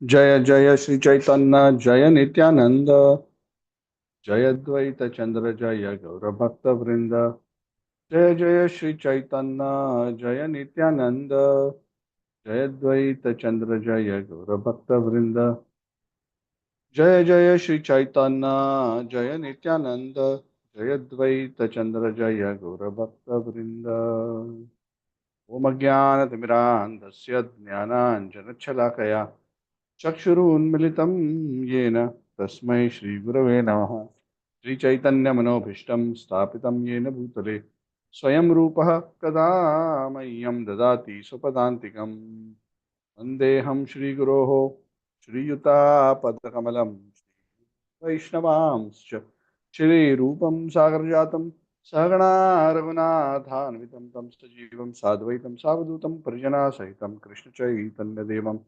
जय जय श्री चैतन्य जय नित्यानंद जय द्वैत चंद्र जय गौर भक्त वृंद जय जय श्री चैतन्य जय नित्यानंद जय द्वैत चंद्र जय गौर भक्त वृंद जय जय श्री चैतन्य जय नित्यानंद जय द्वैत चंद्र जय गौर भक्त वृंद ओम अज्ञानतिमिरान्धस्य ज्ञानाञ्जनच्छलाकया चक्षुरुन्मिलितं येन तस्मै श्रीगुरवे नमः श्रीचैतन्यमनोभीष्टं स्थापितं येन भूतले स्वयं रूपः कदा मह्यं ददाति स्वपदान्तिकं वन्देऽहं श्रीगुरोः श्रीयुतापदकमलं वैष्णवांश्च श्रीरूपं सागरजातं सहगणा रघुनाथान्वितं तं सजीवं साद्वैतं सावधूतं परिजनासहितं कृष्णचैतन्यदेवं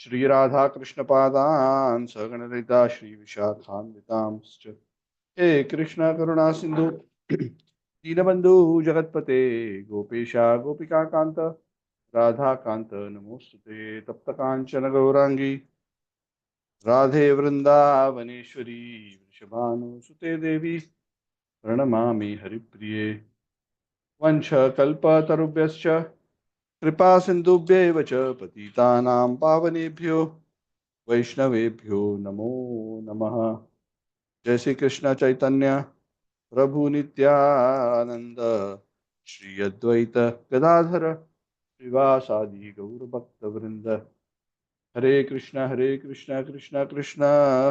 श्रीराधाकृष्णपादान् सगणललिता श्रीविशाखान्वितांश्च हे कृष्ण करुणा सिन्धु दीनबन्धु जगत्पते गोपेशा गोपिकान्त राधाकान्त नमोस्तुते तप्तकाञ्चन गौराङ्गी राधे वृन्दावनेश्वरी वृषभानुसुते देवी प्रणमामि हरिप्रिये वंशकल्पतरुभ्यश्च कृपा सिन्धुभ्यैव च पतितानां पावनेभ्यो वैष्णवेभ्यो नमो नमः। जय श्री कृष्ण चैतन्य प्रभु नित्यानंद श्री अद्वैत गदाधर श्रीवासादि गौर भक्त वृंद हरे कृष्ण कृष्ण कृष्ण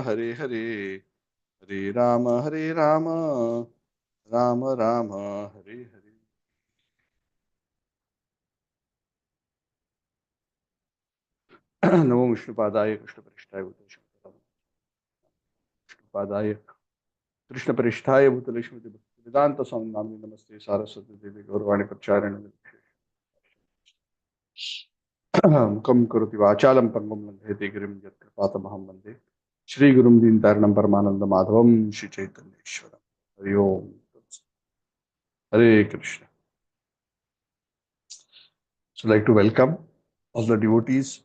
हरे हरे हरे राम राम राम हरे हरे। नमो विष्णुपादाय कृष्णपृष्ठाय विष्णुपादाय कृष्णपृष्ठाय भूतले श्रीमति वेदांत स्वामी नामिने नमस्ते सारस्वती देवी गौरवाणी प्रचारिणे मुखं करोति वाचालं पङ्गुं लङ्घयते गिरिं यत्कृपातमहं वन्दे श्रीगुरुं दीनतारिणं परमानन्दमाधवं श्रीचैतन्येश्वरम्। हरि ओम्। हरे Krishna. So I'd like to welcome all the devotees.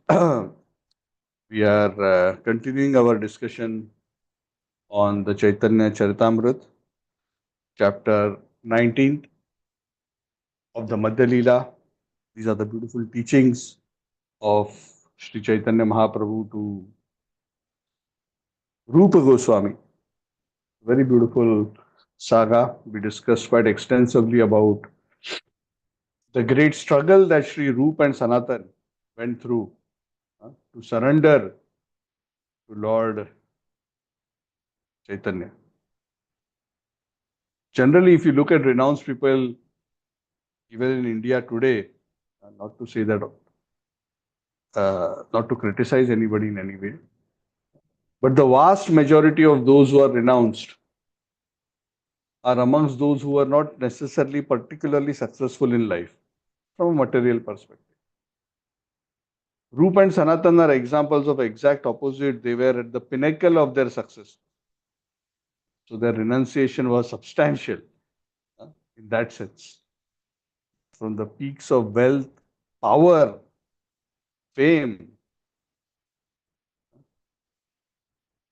We are continuing our discussion on the Chaitanya Charitamrita, chapter 19th of the Madhya Lila. These are the beautiful teachings of Sri Chaitanya Mahaprabhu to Rupa Goswami. Very beautiful saga. We discussed quite extensively about the great struggle that Sri Rup and Sanatan went through to surrender to Lord Chaitanya. Generally, if you look at renounced people, even in India today, not to say that, not to criticize anybody in any way, but the vast majority of those who are renounced are amongst those who are not necessarily particularly successful in life from a material perspective. Rupa and Sanatan are examples of exact opposite. They were at the pinnacle of their success. So their renunciation was substantial in that sense. From the peaks of wealth, power, fame,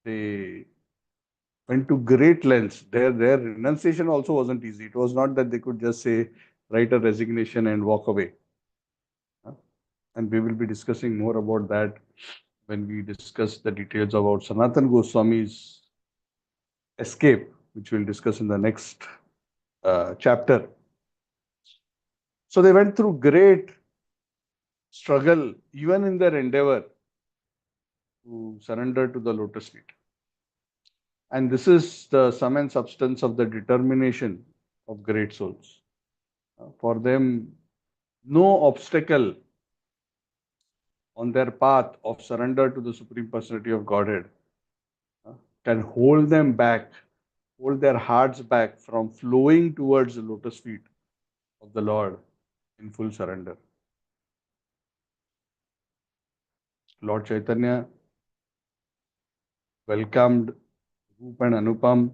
they went to great lengths. Their renunciation also wasn't easy. It was not that they could just say, write a resignation and walk away. And we will be discussing more about that when we discuss the details about Sanatan Goswami's escape, which we'll discuss in the next chapter. So they went through great struggle, even in their endeavor to surrender to the lotus feet. And this is the sum and substance of the determination of great souls. For them, no obstacle on their path of surrender to the Supreme Personality of Godhead can hold them back, hold their hearts back from flowing towards the lotus feet of the Lord in full surrender. Lord Chaitanya welcomed Rup and Anupam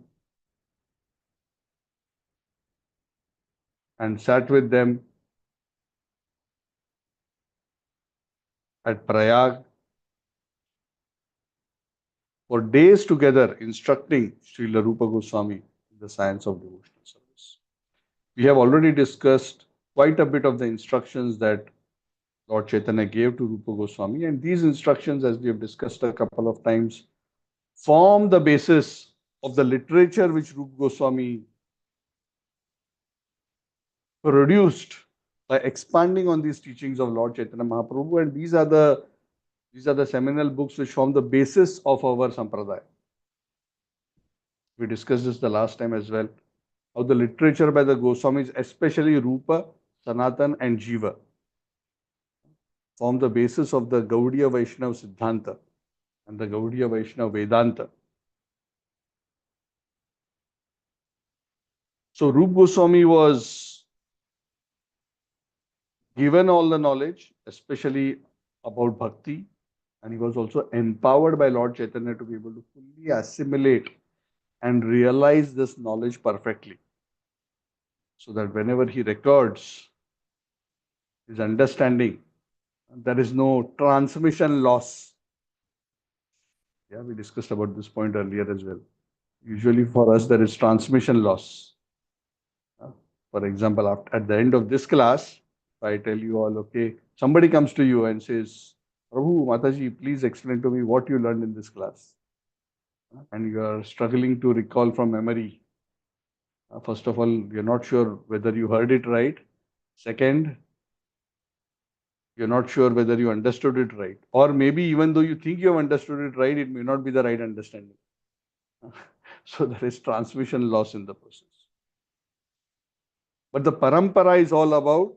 and sat with them at Prayag for days together instructing Srila Rupa Goswami in the science of devotional service. We have already discussed quite a bit of the instructions that Lord Chaitanya gave to Rupa Goswami, and these instructions, as we have discussed a couple of times, form the basis of the literature which Rupa Goswami produced by expanding on these teachings of Lord Chaitanya Mahaprabhu, and these are the seminal books which form the basis of our sampradaya. We discussed this the last time as well, how the literature by the Goswamis, especially Rupa, Sanatan and Jiva, form the basis of the Gaudiya Vaishnava Siddhanta and the Gaudiya Vaishnava Vedanta. So Rupa Goswami was given all the knowledge, especially about bhakti, and he was also empowered by Lord Chaitanya to be able to fully assimilate and realize this knowledge perfectly, so that whenever he records his understanding, there is no transmission loss. Yeah, we discussed about this point earlier as well. Usually for us, there is transmission loss. For example, at the end of this class, if I tell you all, okay, somebody comes to you and says, Prabhu, Mataji, please explain to me what you learned in this class. And you are struggling to recall from memory. First of all, you're not sure whether you heard it right. Second, you're not sure whether you understood it right. Or maybe even though you think you have understood it right, it may not be the right understanding. So there is transmission loss in the process. But the parampara is all about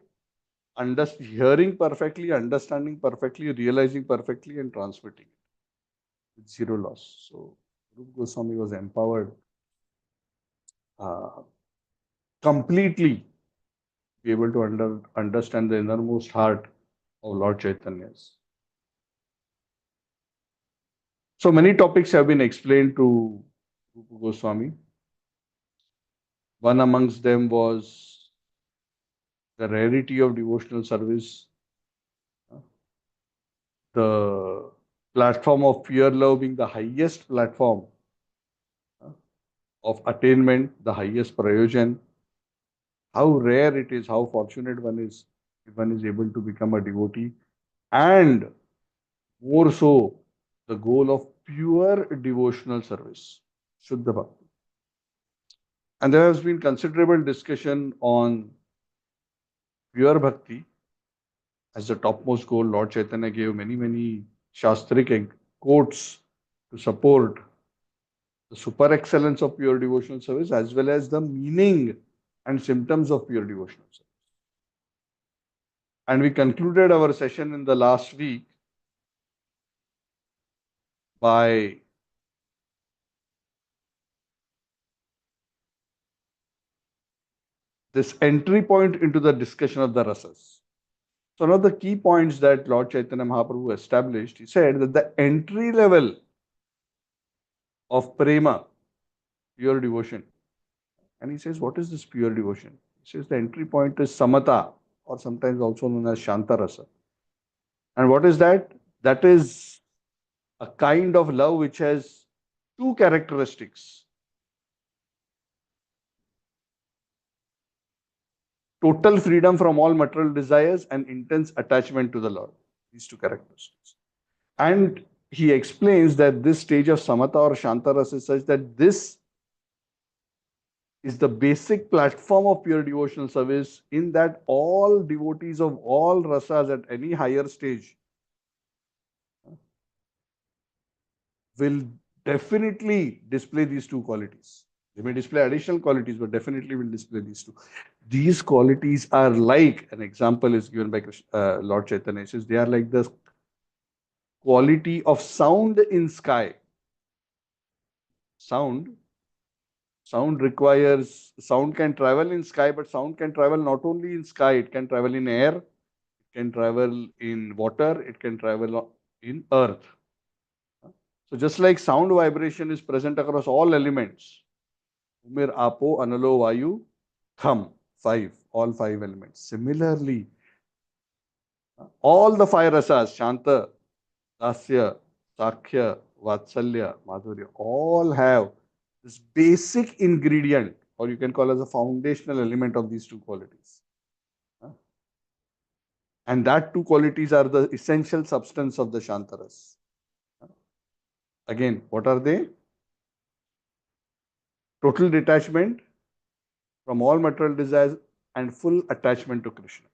hearing perfectly, understanding perfectly, realizing perfectly, and transmitting it with zero loss. So Rupa Goswami was empowered completely to be able to understand the innermost heart of Lord Chaitanya's. So many topics have been explained to Rupa Goswami. One amongst them was the rarity of devotional service, the platform of pure love being the highest platform of attainment, the highest prayojan, how rare it is, how fortunate one is if one is able to become a devotee, and more so, the goal of pure devotional service, Shuddha Bhakti. And there has been considerable discussion on pure bhakti as the topmost goal. Lord Chaitanya gave many shastric quotes to support the super excellence of pure devotional service as well as the meaning and symptoms of pure devotional service. And we concluded our session in the last week by this entry point into the discussion of the rasas. So one of the key points that Lord Chaitanya Mahaprabhu established, he said that the entry level of prema, pure devotion, and he says, what is this pure devotion? He says the entry point is samata, or sometimes also known as shanta rasa. And what is that? That is a kind of love which has two characteristics: total freedom from all material desires and intense attachment to the Lord. These two characteristics. And he explains that this stage of samatha or shantaras is such that this is the basic platform of pure devotional service, in that all devotees of all rasas at any higher stage will definitely display these two qualities. They may display additional qualities, but definitely will display these two. These qualities are like, an example is given by Lord Chaitanya, says they are like the quality of sound in sky. Sound sound can travel in sky, but sound can travel not only in sky, it can travel in air, it can travel in water, it can travel in earth. So just like sound vibration is present across all elements, Umir, Apo, Analo, Vayu, Tham, all five elements. Similarly, all the five rasas, Shanta, Dasya, Sakhya, Vatsalya, Madhurya, all have this basic ingredient, or you can call as a foundational element of these two qualities. And that two qualities are the essential substance of the Shantaras. Again, what are they? Total detachment from all material desires and full attachment to Krishna.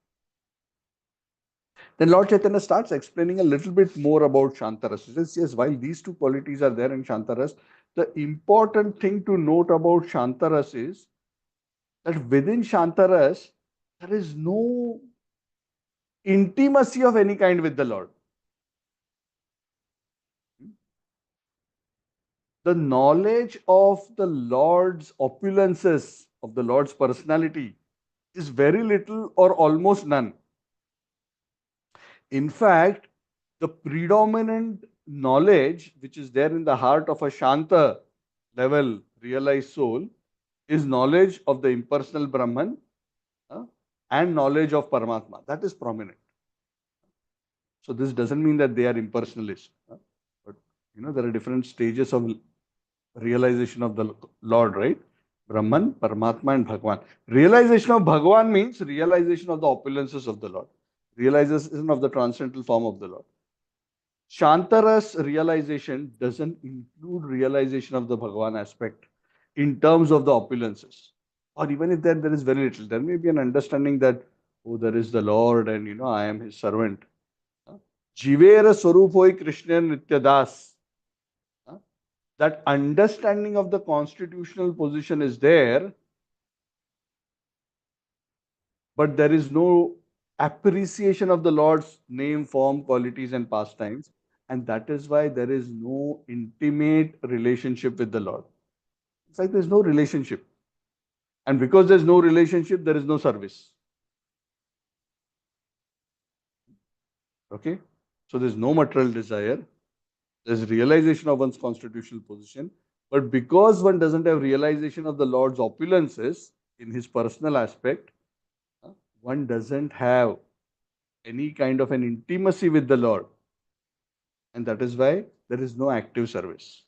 Then Lord Chaitanya starts explaining a little bit more about Shantaras. He says, yes, while these two qualities are there in Shantaras, the important thing to note about Shantaras is that within Shantaras, there is no intimacy of any kind with the Lord. The knowledge of the Lord's opulences, of the Lord's personality, is very little or almost none. In fact, the predominant knowledge which is there in the heart of a Shanta level realized soul is knowledge of the impersonal Brahman and knowledge of Paramatma. That is prominent. So this doesn't mean that they are impersonalists. But there are different stages of realization of the Lord, right? Brahman, Paramatma, and Bhagwan. Realization of Bhagwan means realization of the opulences of the Lord, realization of the transcendental form of the Lord. Shantaras realization doesn't include realization of the Bhagwan aspect in terms of the opulences. Or even if there is very little, there may be an understanding that, oh, there is the Lord and I am his servant. Jivera Swarupoi Krishna Nityadas. That understanding of the constitutional position is there, but there is no appreciation of the Lord's name, form, qualities, and pastimes. And that is why there is no intimate relationship with the Lord. It's like there's no relationship. And because there's no relationship, there is no service. Okay? So there's no material desire. There's realization of one's constitutional position. But because one doesn't have realization of the Lord's opulences in his personal aspect, one doesn't have any kind of an intimacy with the Lord. And that is why there is no active service.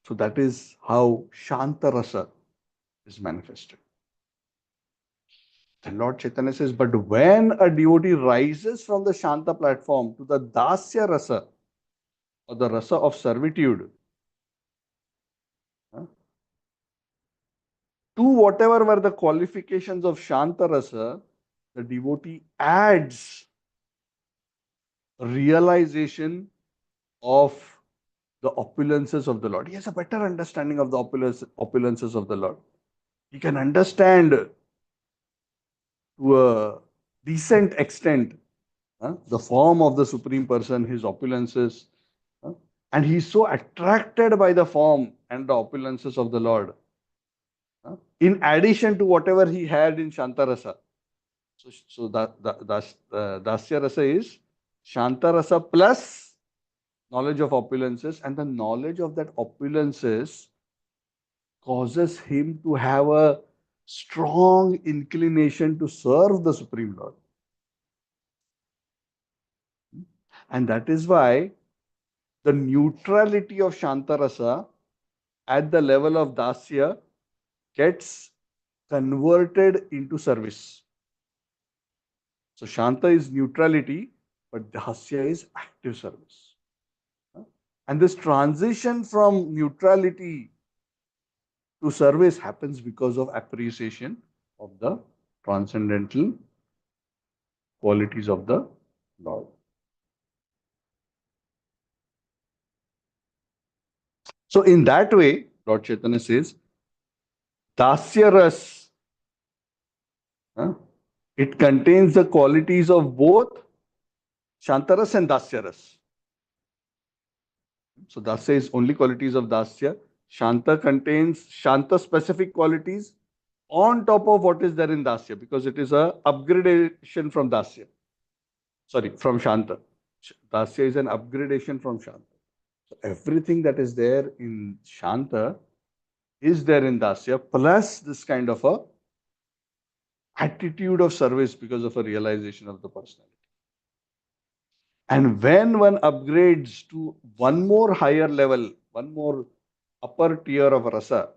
So that is how Shanta Rasa is manifested. The Lord Chaitanya says, but when a devotee rises from the Shanta platform to the Dasya Rasa, or the Rasa of servitude, to whatever were the qualifications of Shanta Rasa, the devotee adds realization of the opulences of the Lord. He has a better understanding of the opulences of the Lord. He can understand to a decent extent the form of the Supreme Person, his opulences, and he's so attracted by the form and the opulences of the Lord, in addition to whatever he had in Shantarasa. So Dasya Rasa is Shantarasa plus knowledge of opulences, and the knowledge of that opulences causes him to have a strong inclination to serve the Supreme Lord. And that is why the neutrality of Shantarasa at the level of Dasya gets converted into service. So Shanta is neutrality, but Dasya is active service. And this transition from neutrality to service happens because of appreciation of the transcendental qualities of the Lord. So in that way, Lord Chaitanya says, Dasya Ras, it contains the qualities of both Shantaras and Dasyaras. So Dasya is only qualities of Dasya. Shanta contains Shanta specific qualities on top of what is there in Dasya, because it is a upgradation from Dasya. Sorry, from Shanta. Dasya is an upgradation from Shanta. So everything that is there in Shanta is there in Dasya, plus this kind of a attitude of service because of a realization of the personality. And when one upgrades to one more higher level, one more upper tier of rasa,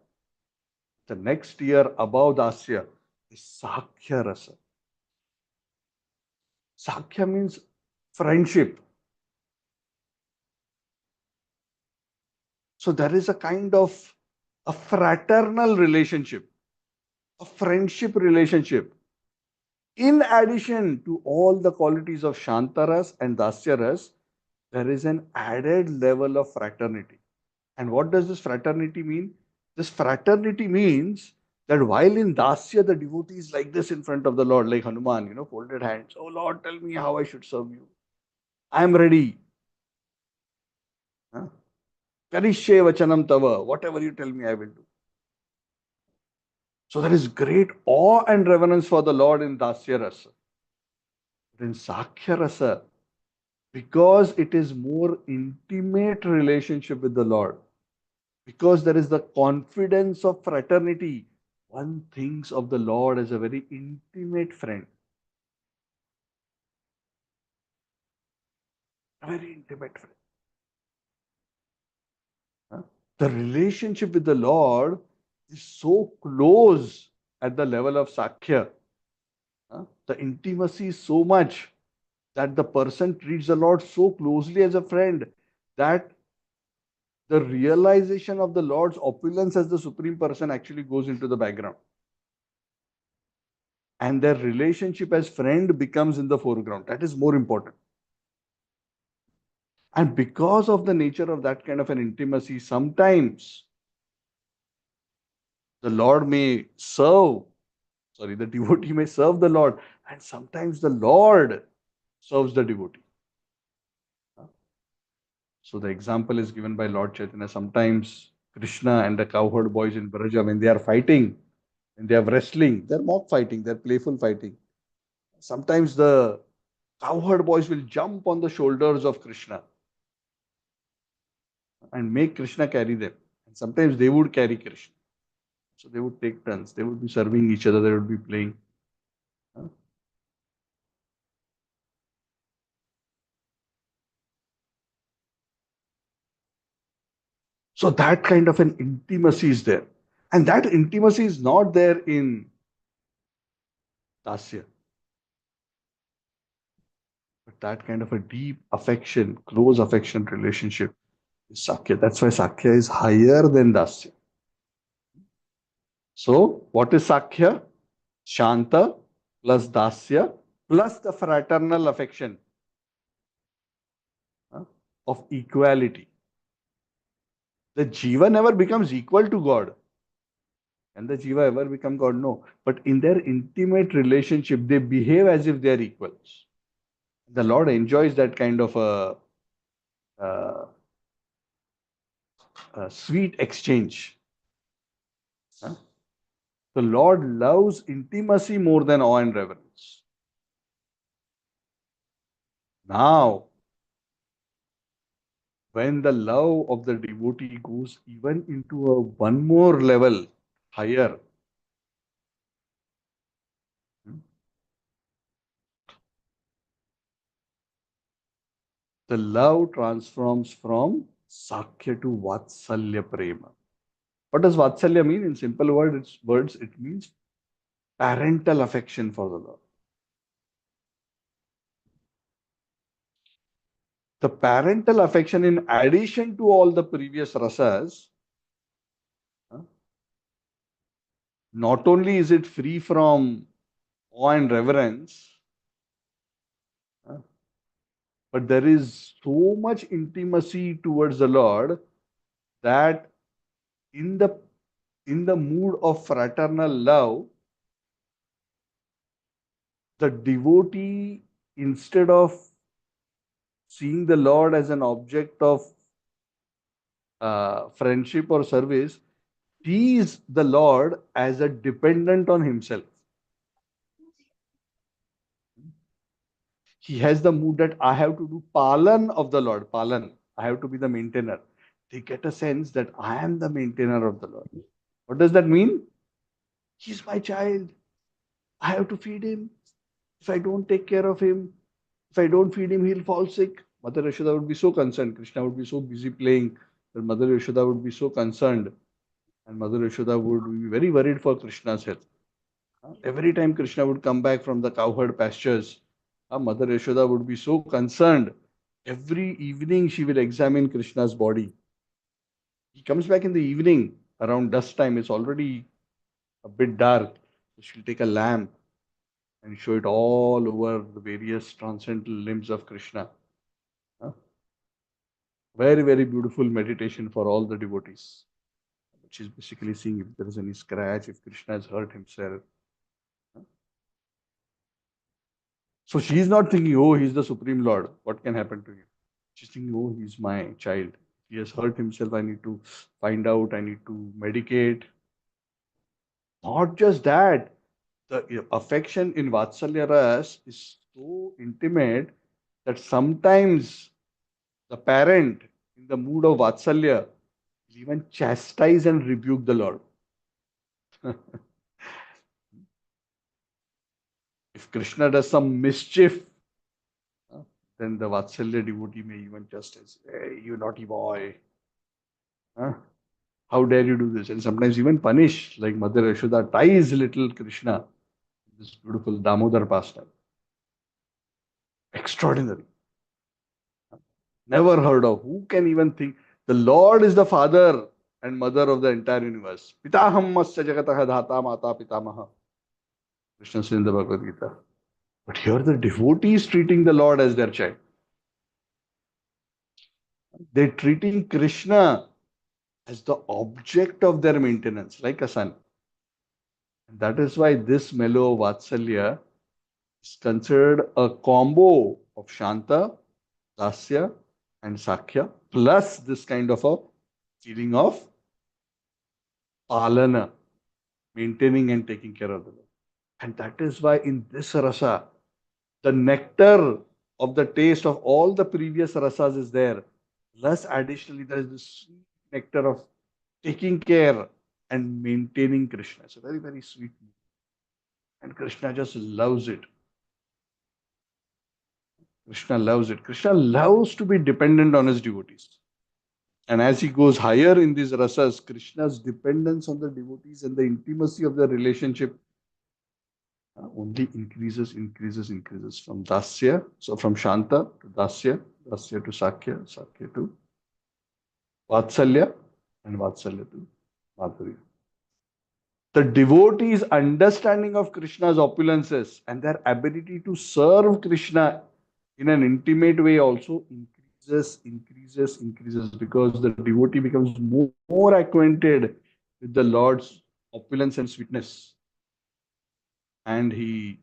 the next tier above dasya is sakhya rasa. Sakhya means friendship. So there is a kind of a fraternal relationship, a friendship relationship. In addition to all the qualities of Shantaras and Dasyaras, there is an added level of fraternity. And what does this fraternity mean? This fraternity means that while in Dasya, the devotee is like this in front of the Lord, like Hanuman, folded hands. Oh Lord, tell me how I should serve you. I am ready. Huh? Karishye vachanam tava. Whatever you tell me, I will do. So there is great awe and reverence for the Lord in Dasya Rasa. But in Sakhya Rasa, because it is more intimate relationship with the Lord, because there is the confidence of fraternity, one thinks of the Lord as a very intimate friend, a very intimate friend. Huh? The relationship with the Lord is so close at the level of Sakhya. Huh? The intimacy is so much that the person treats the Lord so closely as a friend that the realization of the Lord's opulence as the Supreme Person actually goes into the background. And their relationship as friend becomes in the foreground. That is more important. And because of the nature of that kind of an intimacy, sometimes the Lord may serve, sorry, the devotee may serve the Lord, and sometimes the Lord serves the devotee. So the example is given by Lord Chaitanya. Sometimes Krishna and the cowherd boys in Braja, when they are fighting, when they are wrestling, they're mock fighting, they're playful fighting. Sometimes the cowherd boys will jump on the shoulders of Krishna and make Krishna carry them. And sometimes they would carry Krishna. So they would take turns. They would be serving each other. They would be playing. So that kind of an intimacy is there. And that intimacy is not there in Dasya. But that kind of a deep affection, close affection relationship is Sakya. That's why Sakya is higher than Dasya. So, what is Sakya? Shanta plus Dasya plus the fraternal affection uh, of equality. The Jiva never becomes equal to God. Can the Jiva ever become God? No. But in their intimate relationship, they behave as if they are equals. The Lord enjoys that kind of uh, a sweet exchange. Huh? The Lord loves intimacy more than awe and reverence. Now, when the love of the devotee goes even into a one more level higher, the love transforms from Sakya to Vatsalya Prema. What does Vatsalya mean? In simple words, it means parental affection for the Lord. The parental affection, in addition to all the previous rasas, uh, not only is it free from awe and reverence, uh, but there is so much intimacy towards the Lord that in the in the mood of fraternal love, the devotee, instead of seeing the Lord as an object of friendship or service, sees the Lord as a dependent on himself. He has the mood that I have to do palan of the Lord, palan. I have to be the maintainer. They get a sense that I am the maintainer of the Lord. What does that mean? He's my child. I have to feed him. If I don't take care of him, If I don't feed him, he'll fall sick. Mother Yashoda would be so concerned. Krishna would be so busy playing that Mother Yashoda would be so concerned. And Mother Yashoda would be very worried for Krishna's health. Every time Krishna would come back from the cowherd pastures, Mother Yashoda would be so concerned. Every evening she will examine Krishna's body. He comes back in the evening around dusk time. It's already a bit dark. So she'll take a lamp and show it all over the various transcendental limbs of Krishna. Huh? Very, very beautiful meditation for all the devotees. Which is basically seeing if there is any scratch, if Krishna has hurt himself. So she is not thinking, oh, he's the Supreme Lord. What can happen to him? She's thinking, oh, he's my child. He has hurt himself. I need to find out. I need to medicate. Not just that, the affection in Vatsalya Ras is so intimate that sometimes the parent, in the mood of Vatsalya, will even chastise and rebuke the Lord. If Krishna does some mischief, then the Vatsalya devotee may even chastise, hey, you naughty boy. Huh? How dare you do this? And sometimes even punish, like Mother Yashoda ties little Krishna, this beautiful Damodar pastime. Extraordinary. Never heard of. Who can even think? The Lord is the father and mother of the entire universe. Pitaham masya jagataha dhata mata pitamaha. Krishna says in the Bhagavad Gita. But here the devotee is treating the Lord as their child. They're treating Krishna as the object of their maintenance, like a son. And that is why this mellow Vatsalya is considered a combo of Shanta, Dasya, and Sakhya, plus this kind of a feeling of Palana, maintaining and taking care of the Lord. And that is why in this rasa, the nectar of the taste of all the previous rasas is there. Plus, additionally, there is this sweet nectar of taking care and maintaining Krishna. It's a very, very sweet. And Krishna just loves it. Krishna loves it. Krishna loves to be dependent on his devotees. And as he goes higher in these rasas, Krishna's dependence on the devotees and the intimacy of the relationship only increases, increases, increases from Dasya. So from Shanta to Dasya, Dasya to Sakhya, Sakhya to Vatsalya, and Vatsalya to Madhurya. The devotees' understanding of Krishna's opulences and their ability to serve Krishna in an intimate way also increases, increases, increases because the devotee becomes more acquainted with the Lord's opulence and sweetness. And he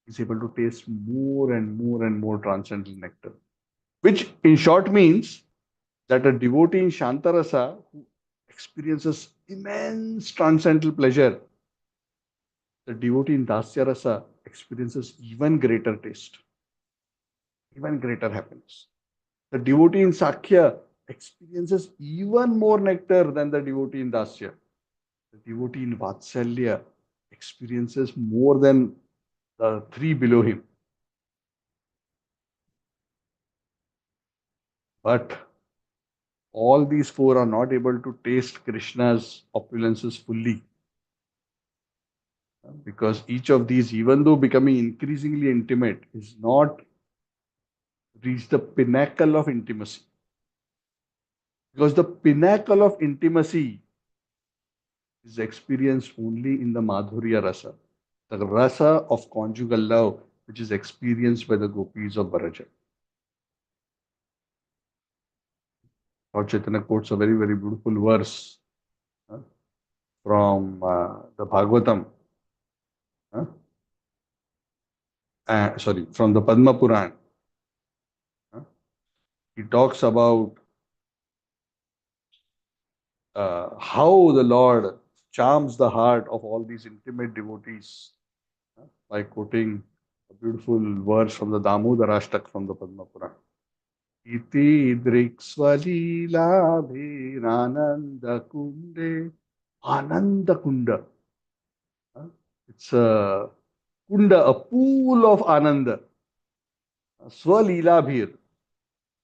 is able to taste more and more and more transcendental nectar. Which in short means that a devotee in Shantarasa who experiences immense transcendental pleasure, the devotee in Dasya Rasa experiences even greater taste, even greater happiness. The devotee in Sakhya experiences even more nectar than the devotee in Dasya. The devotee in Vatsalya experiences more than the three below him. But all these four are not able to taste Krishna's opulences fully. Because each of these, even though becoming increasingly intimate, is not reached the pinnacle of intimacy. Because the pinnacle of intimacy is experienced only in the Madhurya Rasa, the Rasa of conjugal love, which is experienced by the gopis of Baraja. Lord Chaitanya quotes a very, very beautiful verse from the Bhagavatam. Sorry, from the Padma Puran. He talks about how the Lord charms the heart of all these intimate devotees by quoting a beautiful verse from the Damodarashtak from the Padma Puran. Iti driksvalila bhirananda kunde ananda kunda. It's a kunda, a pool of ananda. Swalilabhir.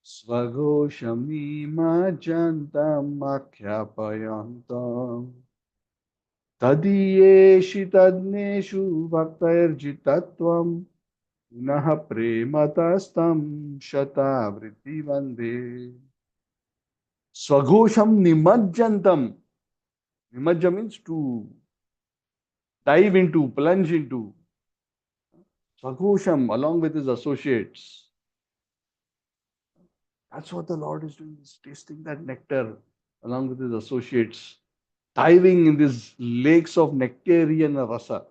Swagoshami jantam akyapayantam. Tadiyeshi tadneshu bhaktairjitatvam. Punaha prematastam shatavriti vande. Swagosham nimajjantam. Nimajja means to dive into, plunge into. Swagosham along with his associates. That's what the Lord is doing. He's tasting that nectar along with his associates, diving in these lakes of nectarian rasa.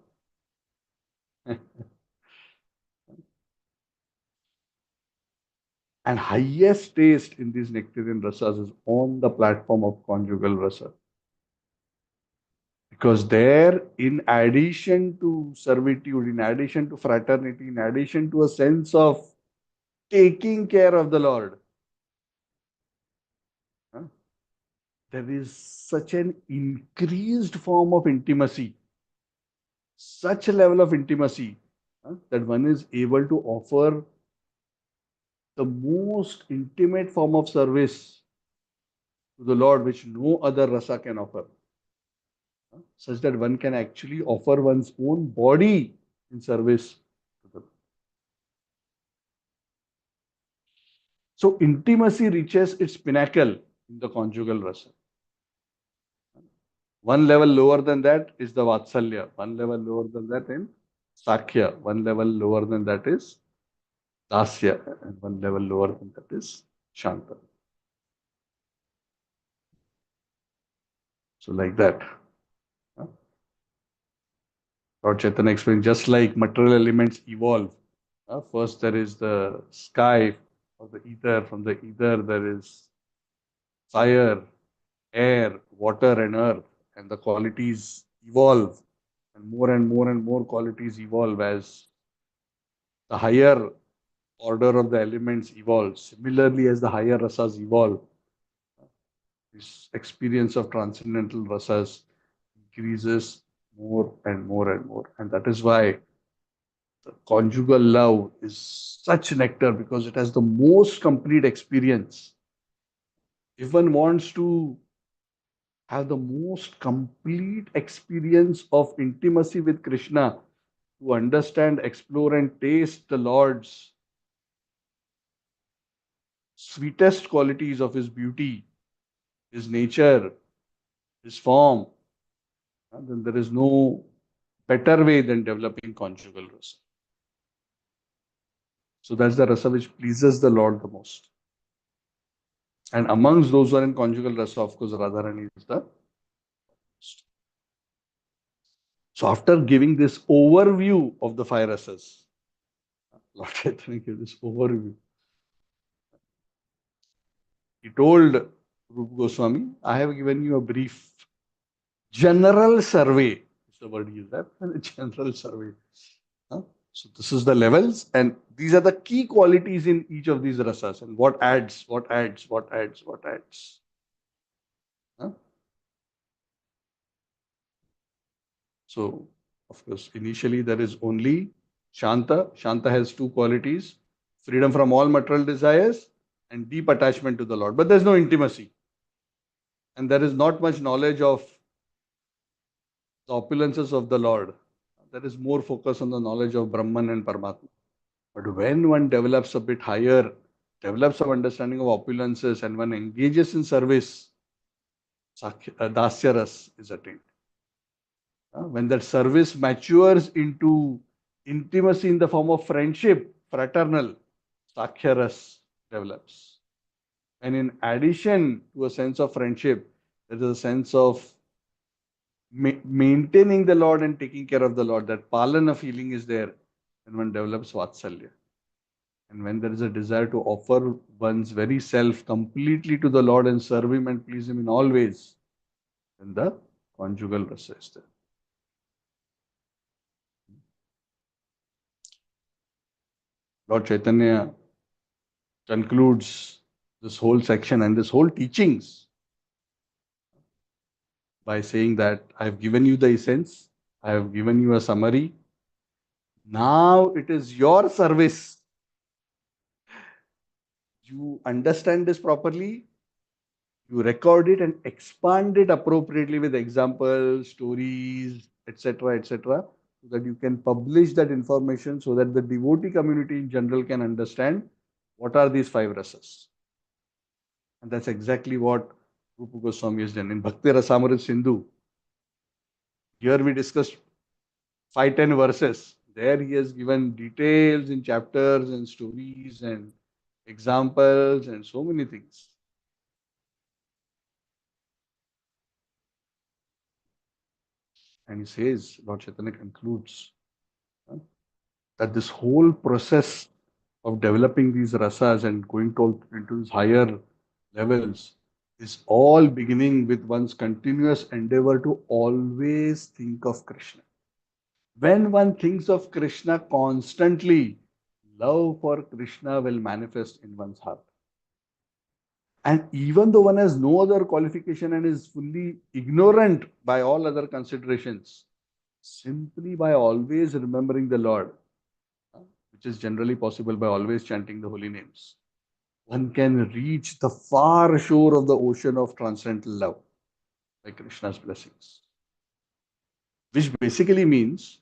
And highest taste in these nectarian rasas is on the platform of conjugal rasa. Because there, in addition to servitude, in addition to fraternity, in addition to a sense of taking care of the Lord, huh, there is such an increased form of intimacy, such a level of intimacy, that one is able to offer the most intimate form of service to the Lord, which no other rasa can offer, such that one can actually offer one's own body in service to the Lord. So intimacy reaches its pinnacle in the conjugal rasa. One level lower than that is the Vatsalya. One level lower than that in Sakhya. One level lower than that is Dasya. And one level lower than that is Shanta. So like that. Lord Chaitanya explained, just like material elements evolve. First there is the sky or the ether. From the ether there is fire, air, water and earth. And the qualities evolve. And more qualities evolve as the higher order of the elements evolves. Similarly, as the higher rasas evolve, this experience of transcendental rasas increases more and more and more. And that is why the conjugal love is such nectar, because it has the most complete experience. If one wants to have the most complete experience of intimacy with Krishna, to understand, explore, and taste the Lord's sweetest qualities of his beauty, his nature, his form, then there is no better way than developing conjugal rasa. So that's the rasa which pleases the Lord the most. And amongst those who are in conjugal rasa, of course, Radharani is the most. So after giving this overview of the five rasas, Lord Chaitanya gave this overview. He told Rupa Goswami, I have given you a brief general survey. Is the word used, that general survey. So this is the levels, and these are the key qualities in each of these rasas, and what adds, what adds, what adds, what adds. So, of course, initially there is only Shanta. Shanta has two qualities: freedom from all material desires and deep attachment to the Lord. But there's no intimacy, and there is not much knowledge of the opulences of the Lord. There is more focus on the knowledge of Brahman and Paramatma. But when one develops a bit higher, develops some understanding of opulences, and one engages in service, Dasya ras is attained. When that service matures into intimacy in the form of friendship, fraternal, Sakhya ras develops. And in addition to a sense of friendship, there is a sense of maintaining the Lord and taking care of the Lord. That palana feeling is there when one develops Vatsalya. And when there is a desire to offer one's very self completely to the Lord and serve Him and please Him in all ways, then the conjugal rasa is there. Lord Chaitanya concludes this whole section and this whole teachings by saying that I have given you the essence, I have given you a summary. Now it is your service You understand this properly, you record it and expand it appropriately with examples, stories, etc., so that you can publish that information so that the devotee community in general can understand what are these five rasas. And that's exactly what Rupa Goswami has done. In Bhakti Rasamrita Sindhu, here we discussed 5-10 verses. There he has given details in chapters and stories and examples and so many things. And he says, Lord Chaitanya concludes that this whole process of developing these rasas and going into these higher levels is all beginning with one's continuous endeavor to always think of Krishna. When one thinks of Krishna constantly, love for Krishna will manifest in one's heart. And even though one has no other qualification and is fully ignorant by all other considerations, simply by always remembering the Lord, which is generally possible by always chanting the holy names, one can reach the far shore of the ocean of transcendental love by Krishna's blessings. Which basically means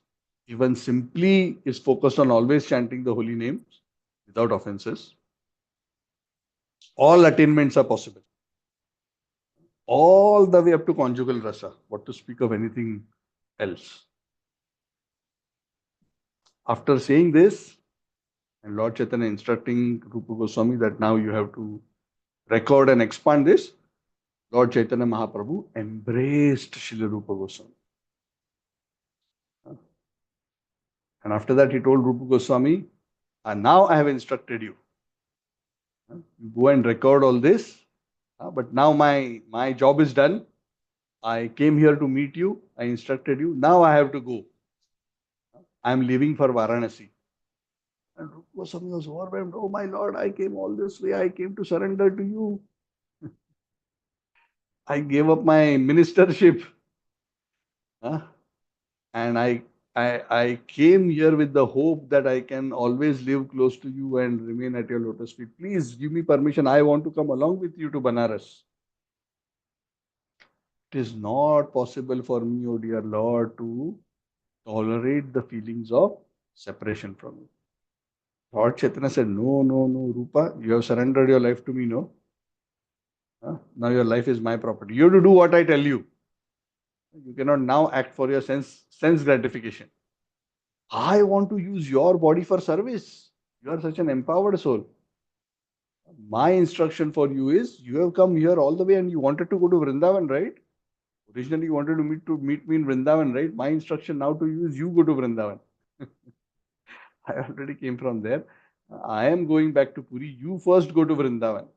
if one simply is focused on always chanting the holy names without offenses, all attainments are possible. All the way up to conjugal rasa, what to speak of anything else. After saying this, and Lord Chaitanya instructing Rupa Goswami that now you have to record and expand this, Lord Chaitanya Mahaprabhu embraced Srila Rupa Goswami. And after that, he told Rupa Goswami, and now I have instructed you. You go and record all this, but now my job is done. I came here to meet you. I instructed you. Now I have to go. I am leaving for Varanasi. And Rupa Goswami was overwhelmed. Oh my Lord, I came all this way. I came to surrender to you. I gave up my ministership. And I came here with the hope that I can always live close to you and remain at your lotus feet. Please give me permission. I want to come along with you to Banaras. It is not possible for me, oh dear Lord, to tolerate the feelings of separation from you. Lord Chaitanya said, no, no, no, Rupa, you have surrendered your life to me, no? Now your life is my property. You have to do what I tell you. You cannot now act for your sense gratification. I want to use your body for service. You are such an empowered soul. My instruction for you is, you have come here all the way and you wanted to go to Vrindavan, right? Originally you wanted to meet me in Vrindavan, right? My instruction now to you is, you go to Vrindavan. I already came from there. I am going back to Puri. You first go to Vrindavan.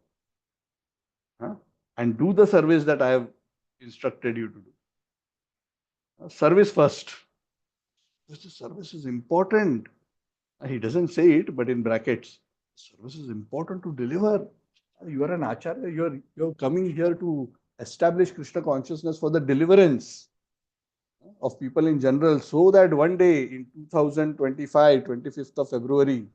And do the service that I have instructed you to do. Service first. Because the service is important. He doesn't say it, but in brackets. Service is important to deliver. You are an acharya. You're coming here to establish Krishna consciousness for the deliverance of people in general, so that one day in 2025, 25th of February,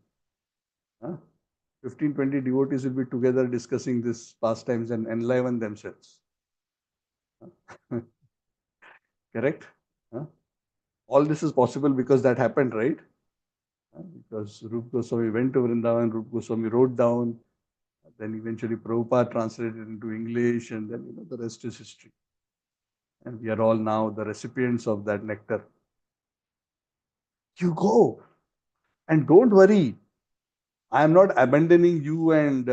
15-20 devotees will be together discussing these pastimes and enliven themselves. Correct? All this is possible because that happened, right? Because Rupa Goswami went to Vrindavan, Rupa Goswami wrote down, then eventually Prabhupada translated it into English, and then the rest is history. And we are all now the recipients of that nectar. You go, and don't worry. I am not abandoning you and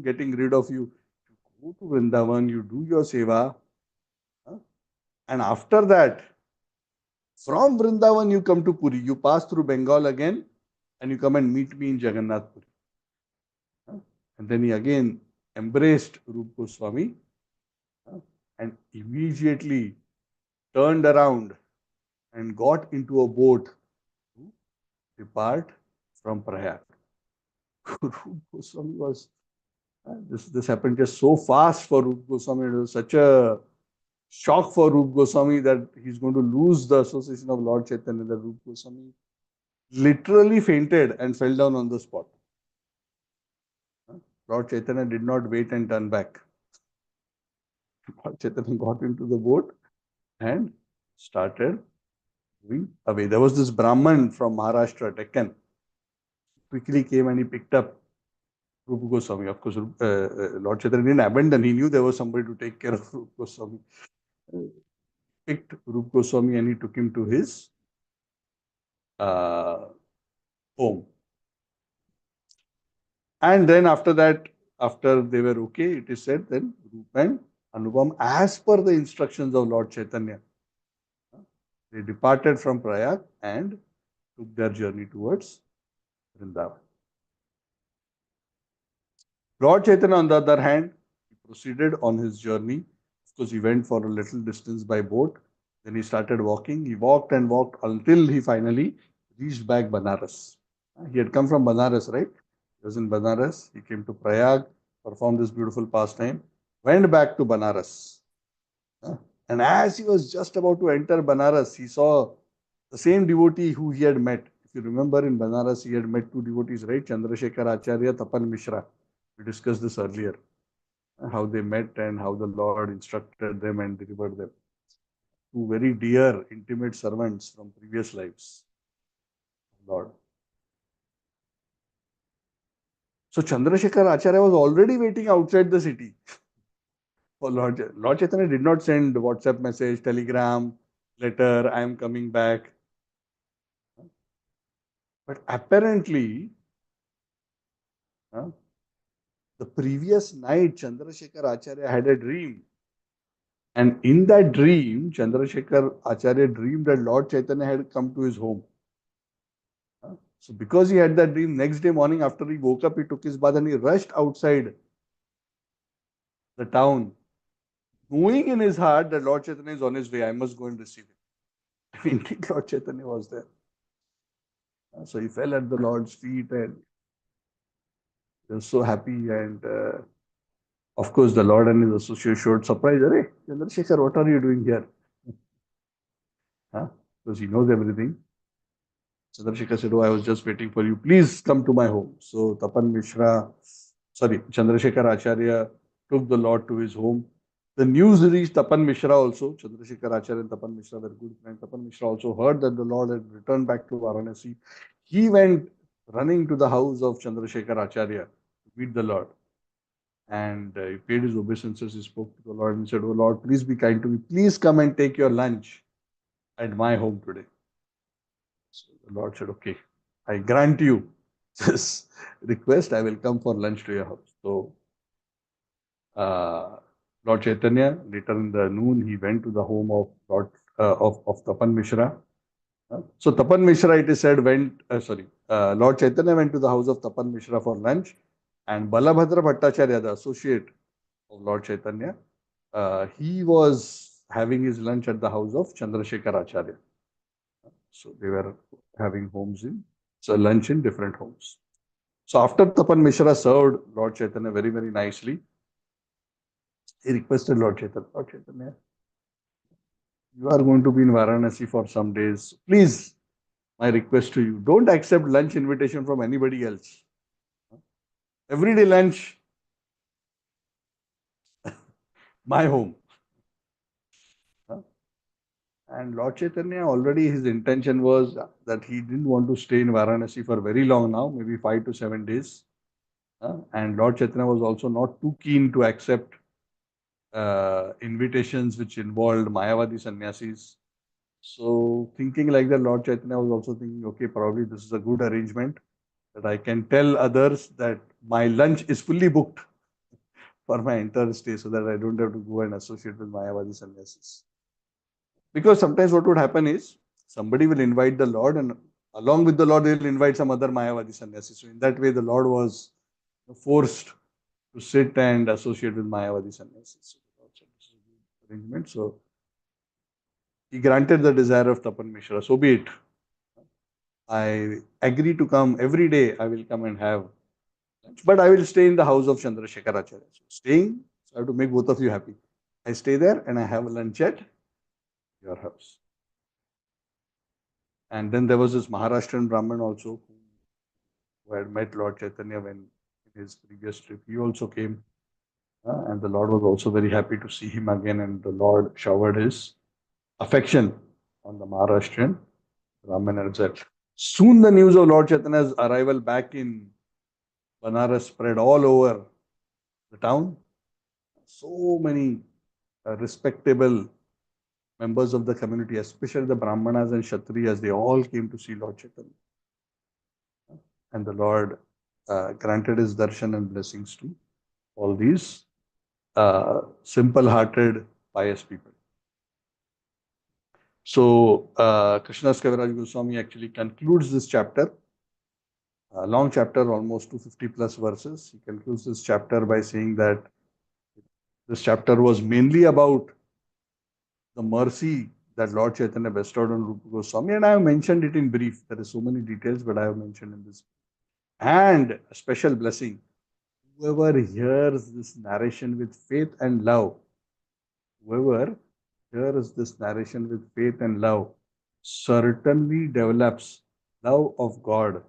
getting rid of you. You go to Vrindavan, you do your seva, and after that, from Vrindavan you come to Puri. You pass through Bengal again, and you come and meet me in Jagannath Puri. And then he again embraced Rupa Goswami and immediately turned around and got into a boat to depart from Prayag. Rupa Goswami was, this happened just so fast for Rupa Goswami. It was such a shock for Rupa Goswami that he's going to lose the association of Lord Chaitanya, that Rupa Goswami literally fainted and fell down on the spot. Lord Chaitanya did not wait and turn back. Lord Chaitanya got into the boat and started moving away. There was this Brahman from Maharashtra, Deccan, quickly came and he picked up Rupa Goswami. Of course, Lord Chaitanya didn't abandon. He knew there was somebody to take care of Rupa Goswami. Picked Rupa Goswami and he took him to his uh, home. And then after that, after they were okay, it is said then Rupa and Anupam, as per the instructions of Lord Chaitanya, they departed from Prayag and took their journey towards Vrindavan. Lord Chaitanya, on the other hand, he proceeded on his journey. Of course, he went for a little distance by boat. Then he started walking. He walked and walked until he finally reached back Banaras. He had come from Banaras, right? He was in Banaras. He came to Prayag, performed this beautiful pastime, went back to Banaras. And as he was just about to enter Banaras, he saw the same devotee who he had met. If you remember, in Banaras, he had met two devotees, right? Chandrasekhar Acharya, Tapan Mishra. We discussed this earlier, how they met and how the Lord instructed them and delivered them. Two very dear, intimate servants from previous lives. Lord. So Chandrasekhar Acharya was already waiting outside the city for Lord. Lord Chaitanya did not send WhatsApp message, telegram, letter, I am coming back. But apparently, the previous night, Chandrasekhar Acharya had a dream. And in that dream, Chandrasekhar Acharya dreamed that Lord Chaitanya had come to his home. So because he had that dream, next day morning after he woke up, he took his bath and he rushed outside the town, knowing in his heart that Lord Chaitanya is on his way. I must go and receive him. Indeed, Lord Chaitanya was there. So he fell at the Lord's feet and he was so happy. And of course, the Lord and his associate showed surprise. Hey, Chandrasekhar, what are you doing here? Because he knows everything. Chandrasekhar said, oh, I was just waiting for you. Please come to my home. So Chandrasekhar Acharya took the Lord to his home. The news reached Tapan Mishra also. Chandrasekhar Acharya and Tapan Mishra were good friends. Tapan Mishra also heard that the Lord had returned back to Varanasi. He went running to the house of Chandrasekhar Acharya to meet the Lord. And he paid his obeisances. He spoke to the Lord and said, oh Lord, please be kind to me. Please come and take your lunch at my home today. So the Lord said, okay, I grant you this request. I will come for lunch to your house. So Lord Chaitanya, later in the noon, he went to the home of of Tapan Mishra. So Tapan Mishra, it is said, Lord Chaitanya went to the house of Tapan Mishra for lunch, and Balabhadra Bhattacharya, the associate of Lord Chaitanya, he was having his lunch at the house of Chandrasekhar Acharya. So they were having lunch in different homes. So after Tapan Mishra served Lord Chaitanya very, very nicely, he requested Lord Chaitanya, you are going to be in Varanasi for some days. Please, my request to you, don't accept lunch invitation from anybody else. Everyday lunch, my home. And Lord Chaitanya, already his intention was that he didn't want to stay in Varanasi for very long now, maybe 5 to 7 days. And Lord Chaitanya was also not too keen to accept invitations which involved Mayavadi sannyasis. So thinking like that, Lord Chaitanya was also thinking, okay, probably this is a good arrangement that I can tell others that my lunch is fully booked for my entire stay so that I don't have to go and associate with Mayavadi sannyasis. Because sometimes what would happen is somebody will invite the Lord and along with the Lord, they will invite some other Mayavadi sannyasis. So in that way, the Lord was forced to sit and associate with Mayavadi sannyasis. Arrangement. So he granted the desire of Tapan Mishra. So be it. I agree to come every day. I will come and have lunch, but I will stay in the house of Chandrasekhar Acharya. So staying, so I have to make both of you happy. I stay there and I have lunch at your house. And then there was this Maharashtrian Brahmin also who had met Lord Chaitanya when in his previous trip. He also came, and the Lord was also very happy to see him again, and the Lord showered his affection on the Maharashtrian Brahmin and said, soon the news of Lord Chaitanya's arrival back in Banaras spread all over the town. So many respectable members of the community, especially the Brahmanas and Kshatriyas, they all came to see Lord Chaitanya. And the Lord granted his darshan and blessings to all these simple-hearted, pious people. So, Krishnas Kaviraj Goswami actually concludes this chapter, a long chapter, almost 250 plus verses. He concludes this chapter by saying that this chapter was mainly about the mercy that Lord Chaitanya bestowed on Rupa Goswami, and I have mentioned it in brief. There is so many details, but I have mentioned in this. And a special blessing. Whoever hears this narration with faith and love, whoever hears this narration with faith and love, certainly develops love of God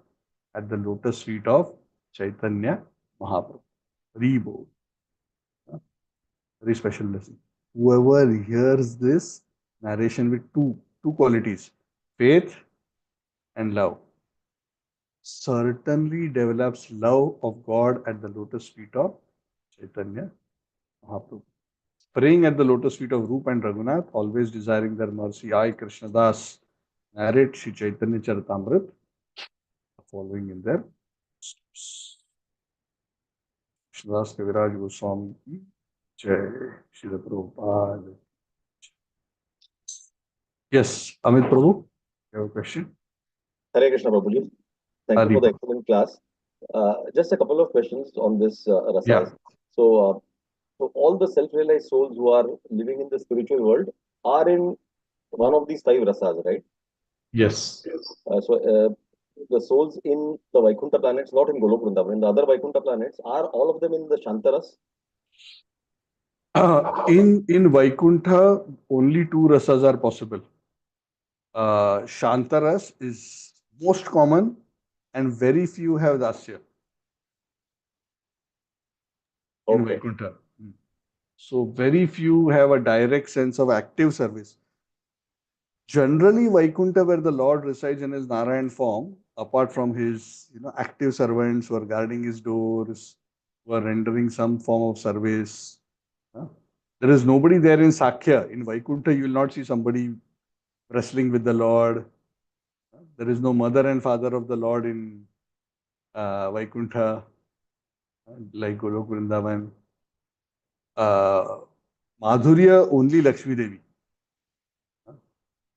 at the lotus feet of Chaitanya Mahaprabhu. Rebo. Very special blessing. Whoever hears this narration with two qualities, faith and love, certainly develops love of God at the lotus feet of Chaitanya Mahaprabhu. Praying at the lotus feet of Rupa and Raghunath, always desiring their mercy, I, Krishnadas, narrate Sri Chaitanya Charitamrita, following in their steps. Krishnadas Kaviraj Goswami ki Jai, Srila Prabhupada. Yes, Amit Prabhu, you have a question? Hare Krishna Prabhuji. Thank you for the Haripa. excellent class. Just a couple of questions on this Yeah. rasas. So all the self-realized souls who are living in the spiritual world are in one of these five rasas, right? Yes. The souls in the Vaikuntha planets, not in Golok Vrindavan, in the other Vaikuntha planets, are all of them in the Shantaras? In Vaikuntha, only two rasas are possible. Shantaras is most common, and very few have dasya in Okay. Vaikuntha. So very few have a direct sense of active service. Generally, Vaikuntha, where the Lord resides in his Narayan form, apart from his active servants who are guarding his doors, who are rendering some form of service, there is nobody there in Sakhya. In Vaikuntha, you will not see somebody wrestling with the Lord. There is no mother and father of the Lord in Vaikuntha, like Golok Vrindavan. Madhurya, only Lakshmi Devi.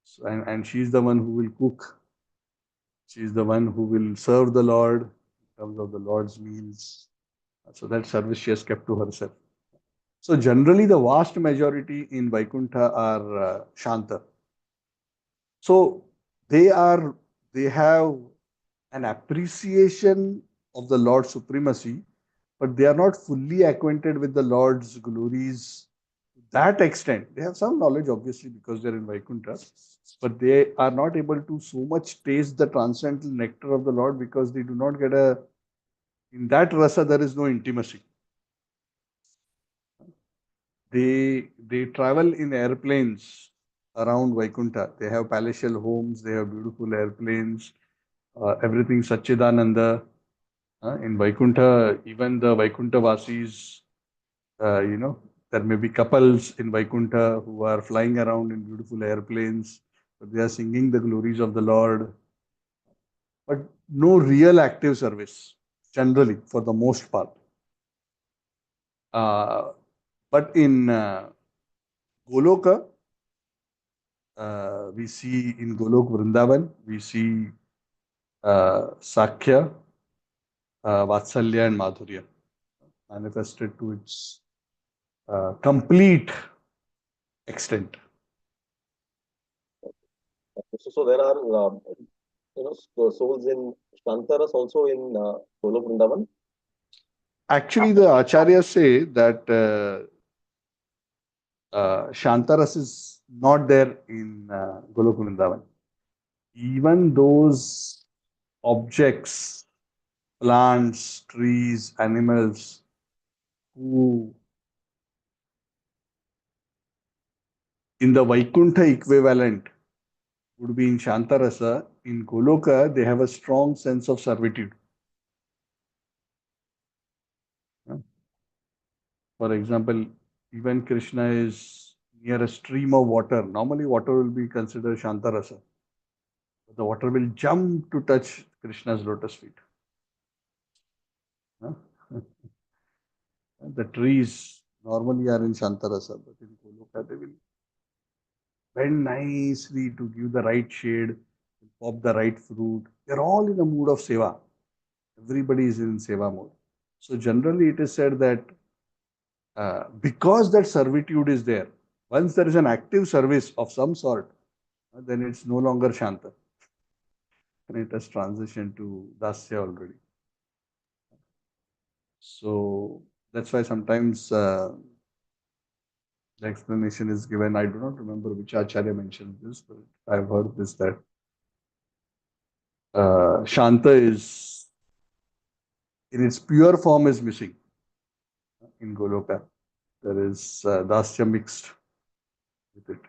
So, and she is the one who will cook. She is the one who will serve the Lord in terms of the Lord's meals. So that service she has kept to herself. So generally, the vast majority in Vaikuntha are Shanta. So they have an appreciation of the Lord's supremacy, but they are not fully acquainted with the Lord's glories to that extent. They have some knowledge, obviously, because they're in Vaikuntha, but they are not able to so much taste the transcendental nectar of the Lord because they do not get in that rasa, there is no intimacy. They travel in airplanes around Vaikuntha. They have palatial homes, they have beautiful airplanes, everything Satchidananda. In Vaikuntha, even the Vaikuntha Vasis, there may be couples in Vaikuntha who are flying around in beautiful airplanes, but they are singing the glories of the Lord. But no real active service, generally, for the most part. But in Goloka, we see in Golok Vrindavan, we see Sakhya, Vatsalya, and Madhurya manifested to its complete extent. So there are souls in Shantaras also in Golok Vrindavan? Actually, the acharyas say that Shantaras is not there in Golok Vrindavan. Even those objects plants, trees, animals who in the Vaikuntha equivalent would be in Shantarasa. In Goloka, they have a strong sense of servitude. For example, even Krishna is near a stream of water. Normally, water will be considered Shantarasa. The water will jump to touch Krishna's lotus feet. Huh? The trees normally are in Shantarasa, but in Goloka, they will bend nicely to give the right shade, pop the right fruit. They're all in a mood of seva. Everybody is in seva mode. So generally, it is said that because that servitude is there, once there is an active service of some sort, then it's no longer Shanta. And it has transitioned to Dasya already. So that's why sometimes the explanation is given. I do not remember which Acharya mentioned this, but I've heard this that Shanta is in its pure form is missing in Goloka. There is Dasya mixed with it,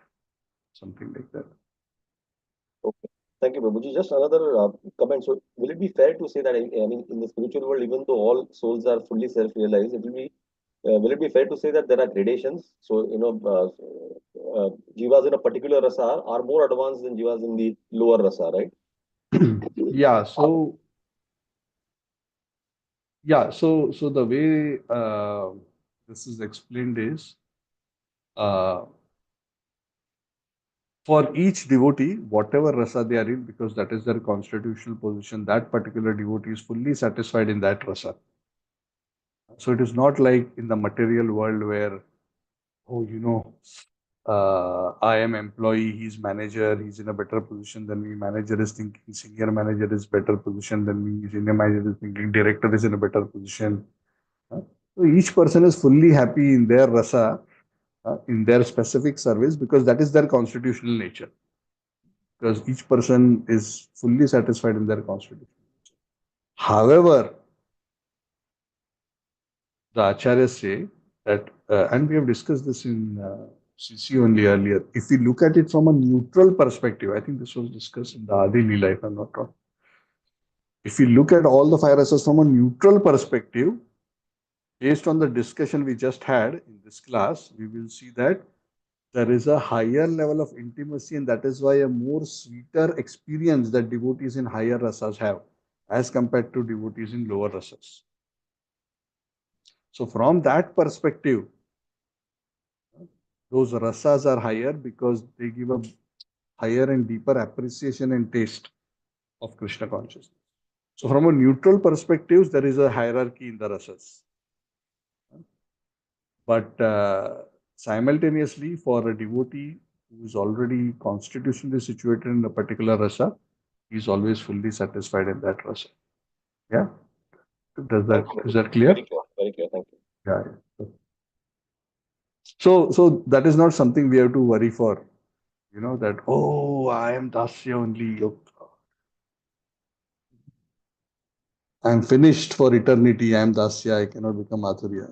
something like that. Okay. Thank you, Prabhuji. Just another comment. So, will it be fair to say that, I mean, in the spiritual world, even though all souls are fully self-realized, will it be fair to say that there are gradations? So, jivas in a particular rasa are more advanced than jivas in the lower rasa, right? Yeah, so the way this is explained is uh, for each devotee, whatever rasa they are in, because that is their constitutional position, that particular devotee is fully satisfied in that rasa. So it is not like in the material world where, oh, I am employee, he's manager, he's in a better position than me. Manager is thinking senior manager is better position than me. Senior manager is thinking director is in a better position. So each person is fully happy in their rasa, in their specific service, because that is their constitutional nature. Because each person is fully satisfied in their constitution. However, the acharyas say that, and we have discussed this in CC only earlier. If we look at it from a neutral perspective, I think this was discussed in the Adi Lila, if I'm not wrong. If we look at all the five rasas from a neutral perspective, based on the discussion we just had in this class, we will see that there is a higher level of intimacy, and that is why a more sweeter experience that devotees in higher rasas have as compared to devotees in lower rasas. So from that perspective, those rasas are higher because they give a higher and deeper appreciation and taste of Krishna consciousness. So from a neutral perspective, there is a hierarchy in the rasas. But simultaneously, for a devotee who is already constitutionally situated in a particular rasa, he is always fully satisfied in that rasa. Yeah, is that clear? Very clear. Very clear. Thank you. Yeah. So that is not something we have to worry for. That, oh, I am Dasya only. I am finished for eternity. I am Dasya. I cannot become Adhurya.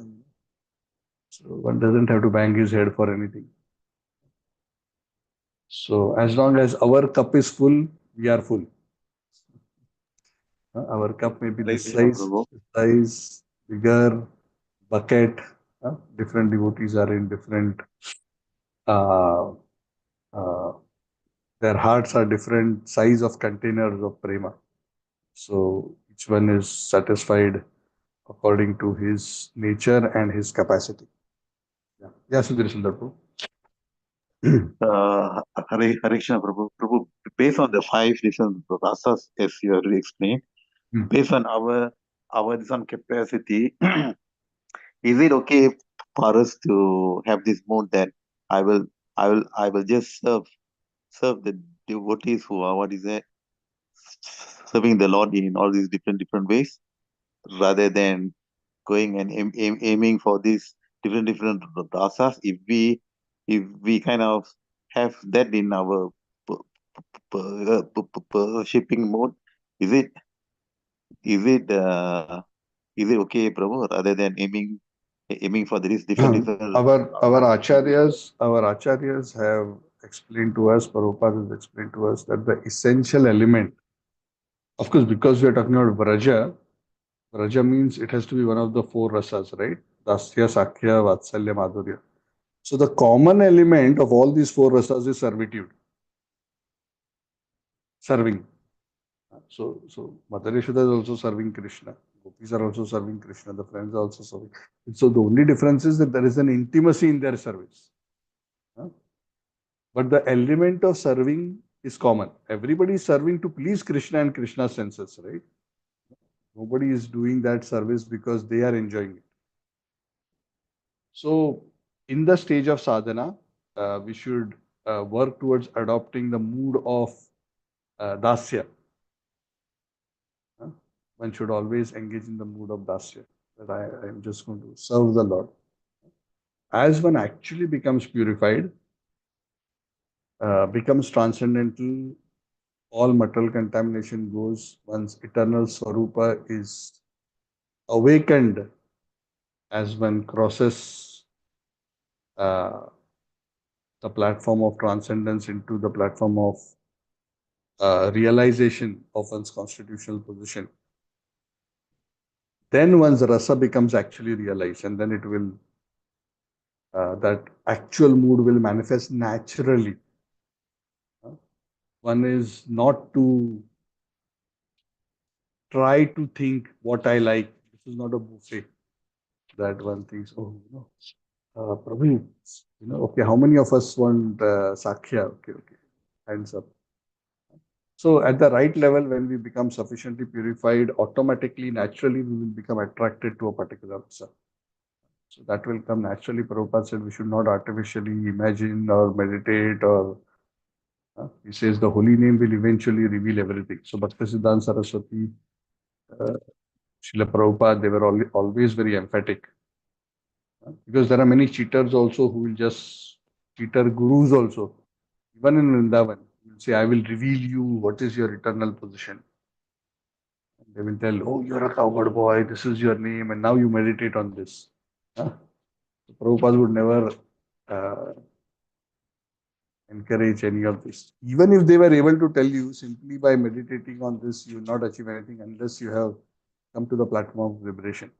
So one doesn't have to bang his head for anything. So as long as our cup is full, we are full. Our cup may be this size, bigger, bucket. Different devotees are in different, uh, uh, their hearts are different size of containers of prema. So each one is satisfied according to his nature and his capacity. Yeah, Sudhir Sundar Prabhu. Hare Krishna Prabhu. Prabhu, based on the five different rasas, as you already explained, based on our this one capacity, is it okay for us to have this mode that I will just serve the devotees who are serving the Lord in all these different ways, rather than going and aiming for these different rasas? If we kind of have that in our shipping mode, is it is it okay, Prabhu, rather than aiming for these different results? Our acharyas have explained to us, Prabhupada has explained to us that the essential element, of course, because we are talking about Vraja means it has to be one of the four rasas, right? Dasya, Sakhya, Vatsalya, Madhurya. So the common element of all these four rasas is servitude, serving. So Mother Yashoda is also serving Krishna. Gopis are also serving Krishna. The friends are also serving. So the only difference is that there is an intimacy in their service. But the element of serving is common. Everybody is serving to please Krishna and Krishna's senses, right? Nobody is doing that service because they are enjoying it. So in the stage of sadhana, we should work towards adopting the mood of dasya. One should always engage in the mood of dasya, that I am just going to serve the Lord. As one actually becomes purified, becomes transcendental, all material contamination goes, one's eternal Swarupa is awakened as one crosses the platform of transcendence into the platform of realization of one's constitutional position. Then one's rasa becomes actually realized, and then it will, that actual mood will manifest naturally. One is not to try to think what I like. This is not a buffet that one thinks, oh, Prabhu, okay, how many of us want Sakhya? Okay, hands up. So at the right level, when we become sufficiently purified, automatically, naturally, we will become attracted to a particular rasa. So that will come naturally. Prabhupada said we should not artificially imagine or meditate or he says the holy name will eventually reveal everything. So Bhaktisiddhanta Saraswati, Srila Prabhupada, they were always very emphatic. Because there are many cheaters also who will just, cheater gurus also, even in Vrindavan, will say, I will reveal you what is your eternal position. And they will tell, oh, you're a cowherd boy, this is your name, and now you meditate on this. So Prabhupada would never encourage any of this. Even if they were able to tell you simply by meditating on this, you will not achieve anything unless you have come to the platform of liberation.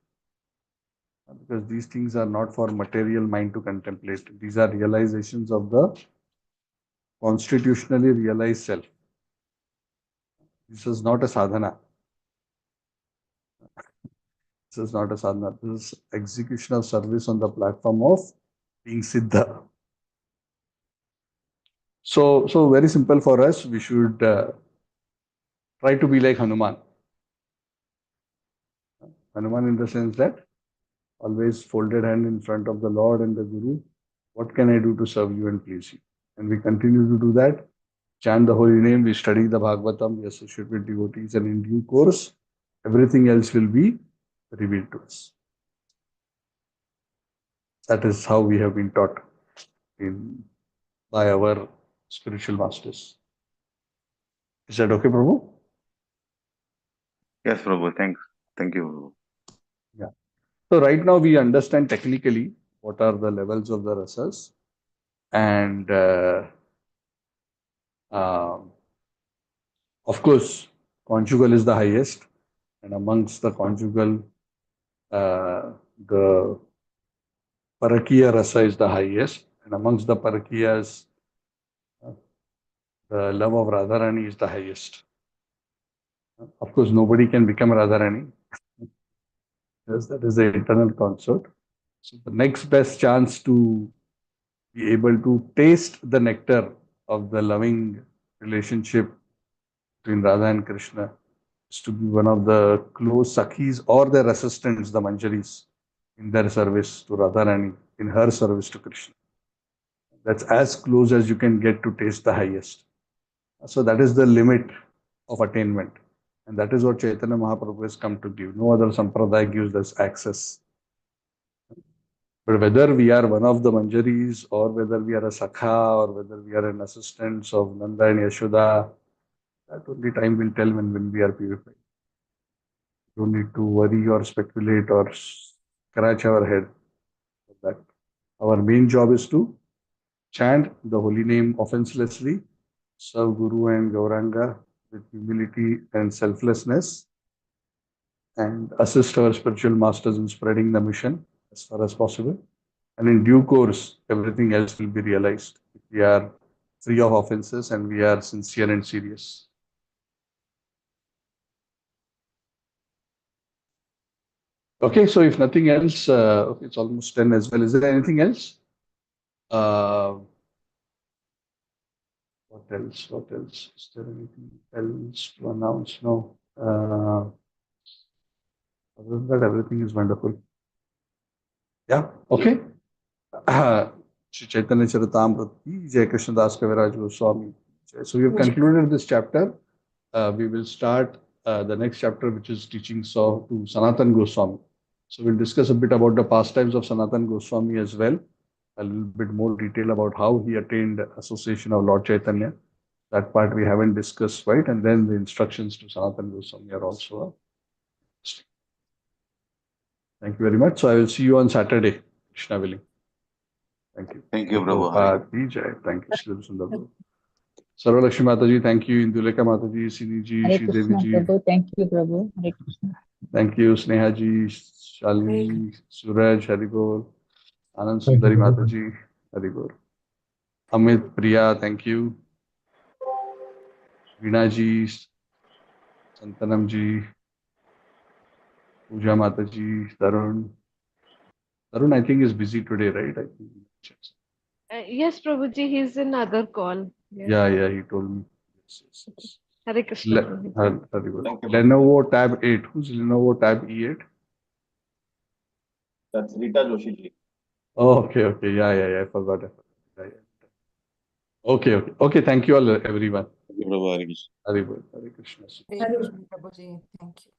Because these things are not for material mind to contemplate. These are realizations of the constitutionally realized self. This is not a sadhana. This is not a sadhana. This is execution of service on the platform of being siddha. So very simple for us. We should try to be like Hanuman. Hanuman in the sense that always folded hand in front of the Lord and the Guru. What can I do to serve you and please you? And we continue to do that. Chant the holy name, we study the Bhagavatam, we associate with devotees, and in due course, everything else will be revealed to us. That is how we have been taught by our spiritual masters. Is that okay, Prabhu? Yes, Prabhu. Thanks. Thank you. Yeah. So right now we understand technically what are the levels of the rasas, and of course, conjugal is the highest, and amongst the conjugal, the Parakiya rasa is the highest, and amongst the Parakiyas, the love of Radharani is the highest. Of course, nobody can become Radharani. Yes, that is the eternal consort. So the next best chance to be able to taste the nectar of the loving relationship between Radha and Krishna is to be one of the close sakhis or their assistants, the manjaris, in their service to Radharani, in her service to Krishna. That's as close as you can get to taste the highest. So that is the limit of attainment. And that is what Chaitanya Mahaprabhu has come to give. No other sampradaya gives us access. But whether we are one of the manjaris or whether we are a sakha or whether we are an assistant of Nanda and Yashoda, that only time will tell when we are purified. Don't need to worry or speculate or scratch our head with that. Our main job is to chant the holy name offenselessly, serve Guru and Gauranga with humility and selflessness, and assist our spiritual masters in spreading the mission as far as possible. And in due course, everything else will be realized. If we are free of offenses and we are sincere and serious. Okay, so if nothing else, okay, it's almost 10 as well. Is there anything else? What else? What else? Is there anything else to announce? No. Other than that, everything is wonderful. Yeah. Okay. Shri Chaitanya Charitamrita, Jai Krishnadas Kaviraj Goswami. So we have concluded this chapter. We will start the next chapter, which is teaching to Sanatan Goswami. So we'll discuss a bit about the pastimes of Sanatan Goswami as well. A little bit more detail about how he attained association of Lord Chaitanya. That part we haven't discussed, right? And then the instructions to Sanatan Goswami are also. Thank you very much. So I will see you on Saturday, Krishna willing. Thank you. Thank you, Prabhu. Thank you, Shri Sundar Prabhu. Sarva Lakshmi Mataji, thank you. Induleka Mataji, Siniji, Hare Shri Krishna, Devi ji. Prabhu. Thank you, Prabhu. Hare Krishna. Thank you, Sneha ji, Shalini, Suraj, Haribol, Anand Sundari Mataji, Haribol. Amit, Priya, thank you. Veena ji, Santanam ji, Pooja Mataji, Tarun. Tarun, I think is busy today, right? I think. Yes, Prabhuji, he's in other call. Yes. Yeah, he told me. Yes. Hare Krishna. Prabhuji. Haribol. Thank you. Lenovo Tab 8. Who's Lenovo Tab E8? That's Rita Joshi ji. Oh, okay. Yeah. I forgot. Yeah. Okay. Thank you all, everyone. Thank you, Prabhu. Hare Krishna. Hare Krishna. Hare Krishna, Prabhuji. Thank you.